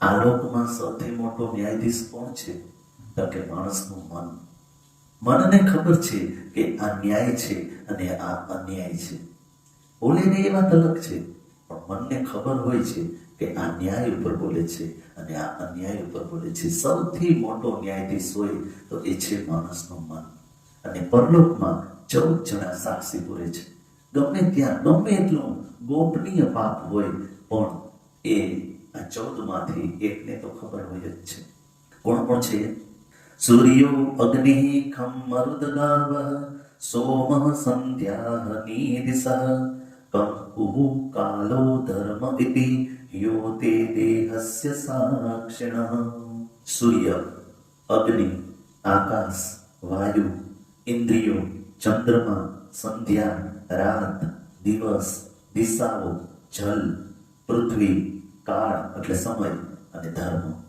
આ લોકમાં સૌથી મોટો ન્યાયાધીશ કોણ છે? તો કે માણસનું મન. મનને ખબર છે કે આ ન્યાય છે અને આ અન્યાય છે. બોલે ને એ વાત અલગ છે, પણ મનને ખબર હોય છે કે આ ન્યાય ઉપર બોલે છે અને આ અન્યાય ઉપર બોલે છે. સૌથી મોટો ન્યાયાધીશ હોય તો એ છે માણસનું મન. અને પરલોકમાં 14 જણા સાક્ષી પૂરે છે. ગમે ત્યાં ગમે એટલું ગોપનીય પાપ હોય, પણ એ આ 14 માંથી એકને તો ખબર હોય જ છે. કોણ કોણ છે? સૂર્યો અગ્નિ ખમ મરુદગાવ સોમઃ સંધ્યા નીદિસઃ કંકુઃ કાલો ધર્મ ઇતિ યો તે દેહસ્ય સાક્ષિણઃ. સૂર્ય, અગ્નિ, આકાશ, વાયુ, ઇન્દ્રિયો, ચંદ્રમા, સંધ્યા, રાત, દિવસ, દિશાઓ, જલ, પૃથ્વી, કાળ એટલે સમય અને ધર્મ.